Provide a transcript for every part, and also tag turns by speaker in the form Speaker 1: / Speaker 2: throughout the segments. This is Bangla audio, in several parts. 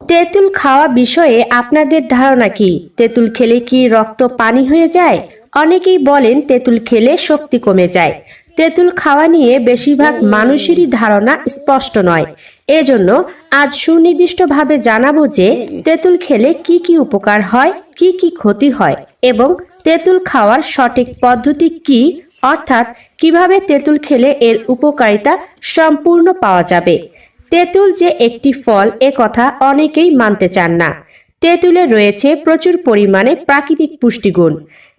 Speaker 1: তেঁতুল খাওয়া বিষয়ে আপনাদের ধারণা কি? তেঁতুল খেলে কি রক্ত পানি হয়ে যায়? অনেকেই বলেন তেঁতুল খেলে শক্তি কমে যায়। তেঁতুল খাওয়া নিয়ে বেশিরভাগ মানুষেরই ধারণা স্পষ্ট নয়। এজন্য আজ সুনির্দিষ্টভাবে জানাবো যে তেঁতুল খেলে কি কি উপকার হয়, কি কি ক্ষতি হয় এবং তেঁতুল খাওয়ার সঠিক পদ্ধতি কি, অর্থাৎ কিভাবে তেঁতুল খেলে এর উপকারিতা সম্পূর্ণ পাওয়া যাবে। তেঁতুল যে একটি ফল এ কথা অনেকেই মানতে চান না। তেঁতুলে রয়েছে প্রচুর পরিমাণে প্রাকৃতিক পুষ্টিগুণ।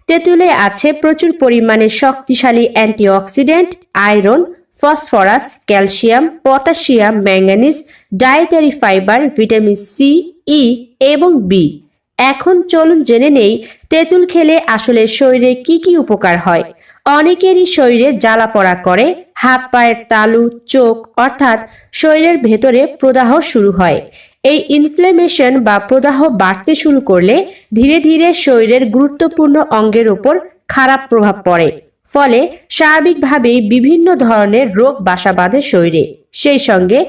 Speaker 1: তেঁতুলে আছে প্রচুর পরিমাণে শক্তিশালী antioxidant, iron, phosphorus, calcium, potassium, manganese, dietary fibre, vitamin C, E এবং বি। এখন চলুন জেনে নেই তেঁতুল খেলে আসলে শরীরে কি কি উপকার হয়। অনেকেরই শরীরে জ্বালা পোড়া করে, হাত পায়ের তালু, চোখ অর্থাৎ শরীরের ভেতরে প্রদাহ শুরু হয়। এই ইনফ্লেমেশন বা প্রদাহ বাড়তে শুরু করলে ধীরে ধীরে শরীরের গুরুত্বপূর্ণ অঙ্গের উপর খারাপ প্রভাব পড়ে। ফলে স্বাভাবিকভাবেই বিভিন্ন ধরনের রোগ বাসা বাঁধে শরীরে। সেই সঙ্গে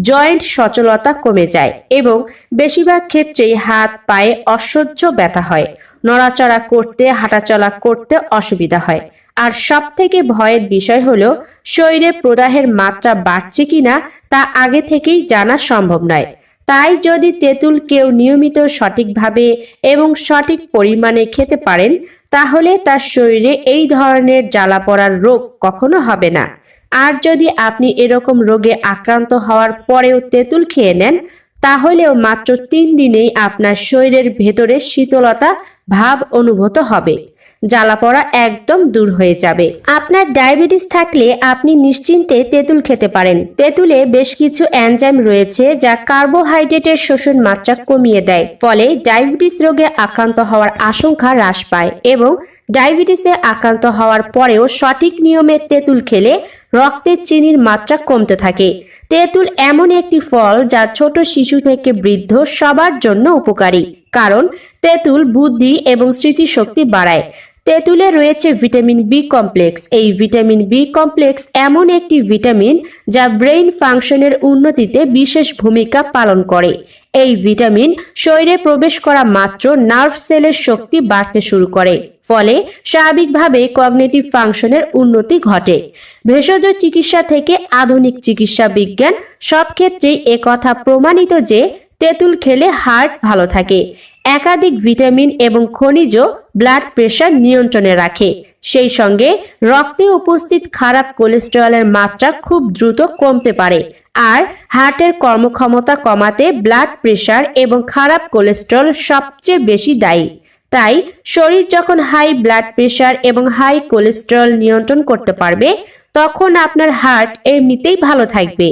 Speaker 1: জয়েন্ট সচলতা কমে যায় এবং বেশিরভাগ ক্ষেত্রেই হাত পায়ে অসহ্য ব্যথা হয়। নড়াচড়া করতে, হাঁটাচলা করতে অসুবিধা হয়। আর সব থেকে ভয়ের বিষয় হলো শরীরে প্রদাহের মাত্রা বাড়ছে কিনা তা আগে থেকেই জানা সম্ভব নয়। তাই যদি তেঁতুল কেউ নিয়মিত সঠিকভাবে এবং সঠিক পরিমাণে খেতে পারেন তাহলে তার শরীরে এই ধরনের জ্বালা পড়ার রোগ কখনো হবে না। আর যদি আপনি এরকম রোগে আক্রান্ত হওয়ার পরেও তেঁতুল খেয়ে নেন তাহলেও মাত্র 3 দিনেই আপনার শরীরের ভেতরে শীতলতা ভাব অনুভূত হবে, জ্বালা পড়া একদম দূর হয়ে যাবে। আপনার ডায়াবেটিস থাকলে আপনি নিশ্চিন্তে তেঁতুল খেতে পারেন। তেঁতুলে বেশ কিছু এনজাইম রয়েছে যা কার্বোহাইড্রেটের শোষণ মাত্রা কমিয়ে দেয়, ফলে ডায়াবেটিস রোগে আক্রান্ত হওয়ার আশঙ্কা হ্রাস পায় এবং ডায়াবেটিসে আক্রান্ত হওয়ার পরেও সঠিক নিয়মে তেঁতুল খেলে রক্তের চিনির মাত্রা কমতে থাকে। তেঁতুল এমন একটি ফল যা ছোট শিশু থেকে বৃদ্ধ সবার জন্য উপকারী, কারণ তেঁতুল বুদ্ধি এবং স্মৃতিশক্তি বাড়ায়। তেঁতুলে রয়েছে ভিটামিন বি কমপ্লেক্স। এই ভিটামিন বি কমপ্লেক্স এমন একটি ভিটামিন যা ব্রেইন ফাংশনের উন্নতিতে বিশেষ ভূমিকা পালন করে। এই ভিটামিন শরীরে প্রবেশ করা মাত্র নার্ভ সেলের শক্তি বাড়তে শুরু করে, ফলে স্বাভাবিকভাবে কগনিটিভ ফাংশনের উন্নতি ঘটে। ভেষজ চিকিৎসা থেকে আধুনিক চিকিৎসা বিজ্ঞান সব ক্ষেত্রেই একথা প্রমাণিত যে তেঁতুল খেলে হার্ট ভালো থাকে। একাধিক ভিটামিন এবং খনিজ ব্লাড প্রেশার নিয়ন্ত্রণে রাখে। সেই সঙ্গে রক্তে উপস্থিত খারাপ কোলেস্টেরলের মাত্রা খুব দ্রুত কমতে পারে। আর হার্টের কর্মক্ষমতা কমাতে ব্লাড প্রেশার এবং খারাপ কোলেস্টেরল সবচেয়ে বেশি দায়ী। তাই শরীর যখন হাই ব্লাড প্রেশার এবং হাই কোলেস্টেরল নিয়ন্ত্রণ করতে পারবে তখন আপনার হার্ট এমনিতেই ভালো থাকবে।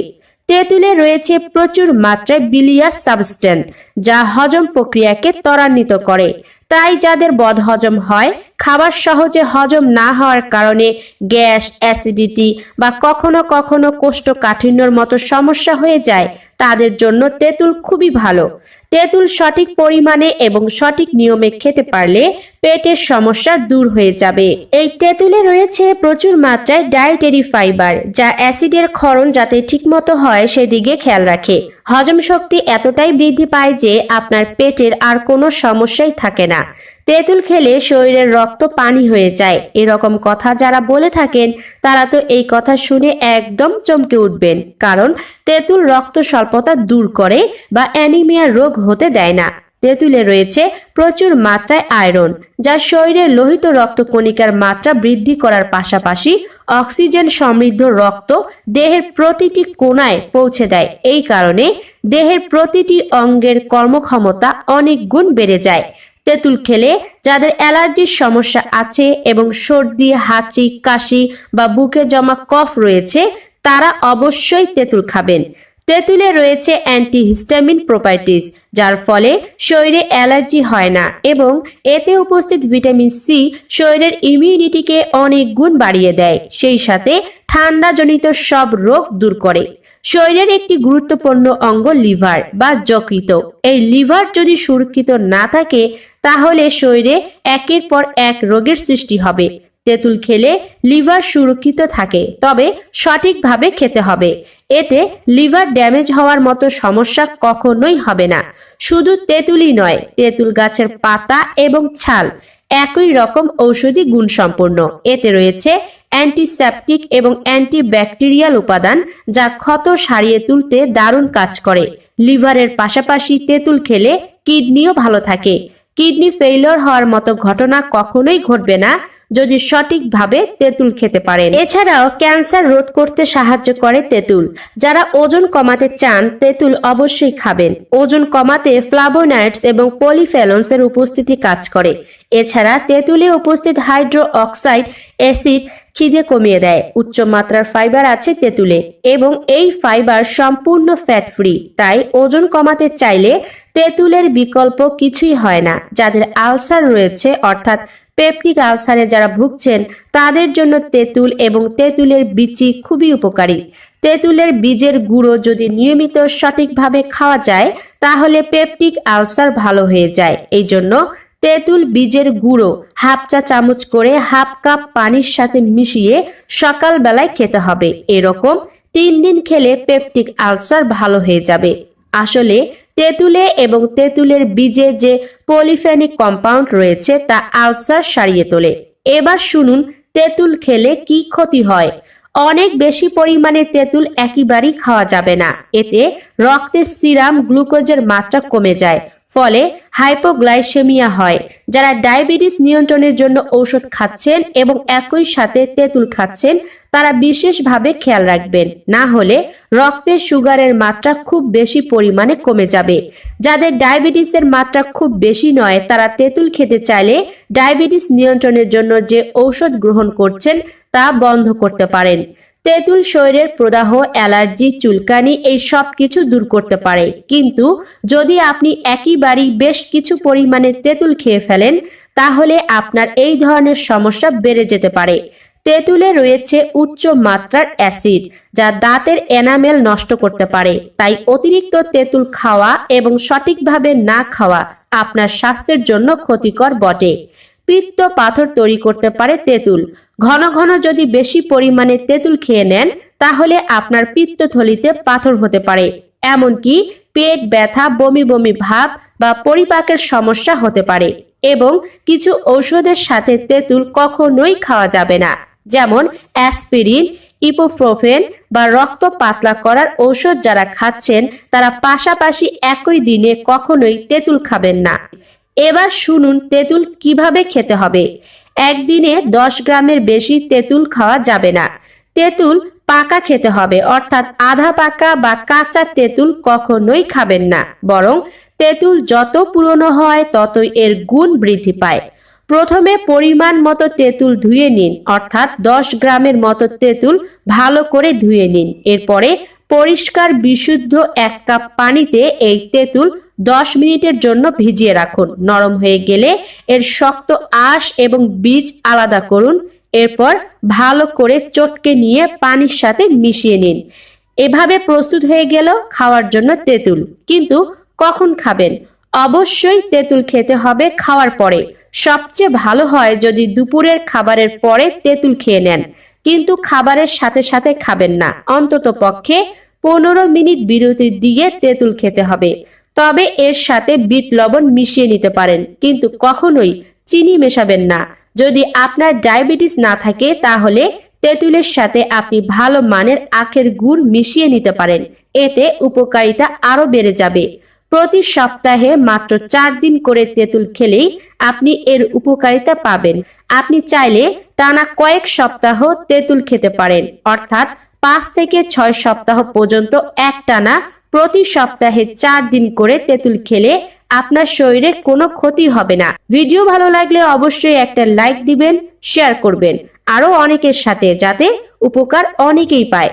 Speaker 1: তেঁতুলে রয়েছে প্রচুর মাত্রায় বিলিয়াস সাবস্টেন্স যা হজম প্রক্রিয়াকে ত্বরান্বিত করে। তাই যাদের বদহজম হয়, খাবার সহজে হজম না হওয়ার কারণে গ্যাস, অ্যাসিডিটি বা কখনো কখনো কোষ্ঠকাঠিন্যর মতো সমস্যা হয়ে যায়, তাদের জন্য তেঁতুল খুবই ভালো। তেঁতুল সঠিক পরিমাণে এবং সঠিক নিয়মে খেতে পারলে পেটের সমস্যা দূর হয়ে যাবে। এই তেঁতুলে রয়েছে প্রচুর মাত্রায় ডায়েটারি ফাইবার যা অ্যাসিডের ক্ষরণ যাতে ঠিকমতো হয় সেদিকে খেয়াল রাখে। হজম শক্তি এতটাই বৃদ্ধি পায় যে আপনার পেটের আর কোনো সমস্যাই থাকে না। তেঁতুল খেলে শরীরের রক্ত পানি হয়ে যায় এরকম কথা যারা বলে থাকেন তারা তো এই কথা শুনে একদম চমকে উঠবেন, কারণ তেঁতুল রক্ত স্বল্পতা দূর করে বা অ্যানিমিয়া রোগ হতে দেয় না। তেঁতুলে রয়েছে প্রচুর মাত্রায় আয়রন যা শরীরের লোহিত রক্তকণিকার মাত্রা বৃদ্ধি করার পাশাপাশি অক্সিজেন সমৃদ্ধ রক্ত দেহের প্রতিটি কোণায় পৌঁছে দেয়। এই কারণে দেহের প্রতিটি অঙ্গের কর্মক্ষমতা অনেক গুণ বেড়ে যায়। তেঁতুল খেলে যাদের অ্যালার্জির সমস্যা আছে এবং সর্দি, হাঁচি, কাশি বা বুকে জমা কফ রয়েছে তারা অবশ্যই তেঁতুল খাবেন। তেঁতুলে রয়েছে অ্যান্টিহিস্টামিন প্রপার্টিজ যার ফলে শরীরে অ্যালার্জি হয় না এবং এতে উপস্থিত ভিটামিন সি শরীরের ইমিউনিটিকে অনেক গুণ বাড়িয়ে দেয়, সেই সাথে ঠান্ডাজনিত সব রোগ দূর করে। শরীরের একটি গুরুত্বপূর্ণ অঙ্গ লিভার বা যকৃৎ। এই লিভার যদি সুরক্ষিত না থাকে তাহলে শরীরে একের পর এক রোগের সৃষ্টি হবে। তেঁতুল খেলে লিভার সুরক্ষিত থাকে, তবে সঠিকভাবে খেতে হবে। এতে লিভার ড্যামেজ হওয়ার মতো সমস্যা কখনোই হবে না। শুধু তেঁতুলই নয়, তেঁতুল গাছের পাতা এবং ছাল একই রকম ঔষধি গুণসম্পন্ন। এতে রয়েছে অ্যান্টিসেপটিক এবং অ্যান্টিব্যাকটেরিয়াল উপাদান, যা ক্ষত সারিয়ে তুলতে দারুণ কাজ করে। লিভারের পাশাপাশি তেঁতুল খেলে কিডনিও ভালো থাকে। কিডনি ফেইলিওর হওয়ার মতো ঘটনা কখনোই ঘটবে না যদি সঠিকভাবে তেঁতুল খেতে পারেন। এছাড়াও ক্যান্সার রোধ করতে সাহায্য করে তেঁতুল। যারা ওজন কমাতে চান, তেঁতুল অবশ্যই খাবেন। ওজন কমাতে ফ্লাভোনয়েডস এবং পলিফেনলস এর উপস্থিতি কাজ করে। এছাড়া তেঁতুলে উপস্থিত হাইড্রো অক্সাইড অ্যাসিড খিদে কমিয়ে দেয়। উচ্চ মাত্রার ফাইবার আছে তেঁতুলে এবং এই ফাইবার সম্পূর্ণ ফ্যাট ফ্রি। তাই ওজন কমাতে চাইলে তেঁতুলের বিকল্প কিছুই হয় না। যাদের আলসার রয়েছে, অর্থাৎ পেপটিক আলসারে যারা ভুগছেন, তাদের জন্য তেঁতুল এবং তেঁতুলের বিচি খুবই উপকারী। তেঁতুলের বীজের গুঁড়ো যদি নিয়মিত সঠিকভাবে খাওয়া যায়, তাহলে পেপটিক আলসার ভালো হয়ে যায়। এই জন্য তেঁতুল বীজের গুঁড়ো হাফ চা চামচ করে হাফ কাপ পানির সাথে মিশিয়ে সকালবেলায় খেতে হবে। এরকম 3 দিন খেলে পেপটিক আলসার ভালো হয়ে যাবে। আসলে তেঁতুলে এবং তেঁতুলের বীজে যে পলিফেনিক কম্পাউন্ড রয়েছে তা আলসার সারিয়ে তোলে। এবার শুনুন তেঁতুল খেলে কি ক্ষতি হয়। অনেক বেশি পরিমাণে তেঁতুল একেবারেই খাওয়া যাবে না। এতে রক্তে সিরাম গ্লুকোজের মাত্রা কমে যায়, ফলে হাইপোগ্লাইসেমিয়া হয়। যারা ডায়াবেটিস নিয়ন্ত্রণের জন্য ঔষধ খাচ্ছেন এবং একই সাথে তেঁতুল খাচ্ছেন, তারা বিশেষভাবে খেয়াল রাখবেন, না হলে রক্তে সুগারের মাত্রা খুব বেশি পরিমাণে কমে যাবে। যাদের ডায়াবেটিসের মাত্রা খুব বেশি নয়, তারা তেঁতুল খেতে চাইলে ডায়াবেটিস নিয়ন্ত্রণের জন্য যে ঔষধ গ্রহণ করছেন তা বন্ধ করতে পারেন। তেঁতুল শরীরের প্রদাহ, অ্যালার্জি, চুলকানি এই সব কিছু দূর করতে পারে। কিন্তু যদি আপনি একেবারেই বেশ কিছু পরিমাণে তেঁতুল খেয়ে ফেলেন, তাহলে আপনার এই ধরনের সমস্যা বেড়ে যেতে পারে। তেঁতুলে রয়েছে উচ্চ মাত্রার অ্যাসিড, যা দাঁতের এনামেল নষ্ট করতে পারে। তাই অতিরিক্ত তেঁতুল খাওয়া এবং সঠিকভাবে না খাওয়া আপনার স্বাস্থ্যের জন্য ক্ষতিকর বটে। পিত্ত পাথর তৈরি করতে পারে তেঁতুল। ঘন ঘন যদি বেশি পরিমাণে তেঁতুল খেয়ে নেন, তাহলে আপনার পিত্তথলিতে পাথর হতে পারে। এমনকি পেট ব্যথা, বমি বমি ভাব বা পরিপাকের সমস্যা হতে পারে। এবং কিছু ঔষধের সাথে তেঁতুল কখনোই খাওয়া যাবে না, যেমন অ্যাসপিরিন, ইপুপ্রোফেন বা রক্ত পাতলা করার ঔষধ যারা খাচ্ছেন, তারা পাশাপাশি একই দিনে কখনোই তেঁতুল খাবেন না। এবার শুনুন তেঁতুল কিভাবে খেতে হবে। একদিনে 10 গ্রামের বেশি তেঁতুল খাওয়া যাবে না। তেঁতুল পাকা খেতে হবে, অর্থাৎ আধা পাকা বা কাঁচা তেঁতুল কখনোই খাবেন না। বরং তেঁতুল যত পুরনো হয় ততই এর গুণ বৃদ্ধি পায়। প্রথমে পরিমাণ মতো তেঁতুল ধুয়ে নিন, অর্থাৎ 10 গ্রামের মতো তেঁতুল ভালো করে ধুয়ে নিন। এরপরে পরিষ্কার বিশুদ্ধ 1 কাপ পানিতে এই তেঁতুল 10 মিনিটের জন্য ভিজিয়ে রাখুন। নরম হয়ে গেলে এর শক্ত আঁশ এবং বীজ আলাদা করুন। এরপর ভালো করে চটকে নিয়ে পানির সাথে মিশিয়ে নিন। এভাবে প্রস্তুত হয়ে গেল খাওয়ার জন্য তেঁতুল। কিন্তু কখন খাবেন? অবশ্যই তেঁতুল খেতে হবে খাওয়ার পরে। সবচেয়ে ভালো হয় যদি দুপুরের খাবারের পরে তেঁতুল খেয়ে নেন, কিন্তু খাবারের সাথে সাথে খাবেন না। অন্তত পক্ষে 15 মিনিট বিরতি দিয়ে তেঁতুল খেতে হবে। তবে এর সাথে বিট লবণ মিশিয়ে নিতে পারেন, কিন্তু কখনোই চিনি মেশাবেন না। যদি আপনার ডায়াবেটিস না থাকে, তাহলে তেঁতুলের সাথে আপনি ভালো মানের আখের গুড় মিশিয়ে নিতে পারেন। এতে উপকারিতা আরো বেড়ে যাবে। প্রতি সপ্তাহে মাত্র 4 দিন করে তেঁতুল খেলেই আপনি এর উপকারিতা পাবেন। আপনি চাইলে টানা কয়েক সপ্তাহ তেঁতুল খেতে পারেন, অর্থাৎ 5 থেকে 6 সপ্তাহ পর্যন্ত একটানা প্রতি সপ্তাহে 4 দিন করে তেঁতুল খেলে আপনার শরীরের কোনো ক্ষতি হবে না। ভিডিও ভালো লাগলে অবশ্যই একটা লাইক দিবেন, শেয়ার করবেন আরো অনেকের সাথে, যাতে উপকার অনেকেই পায়।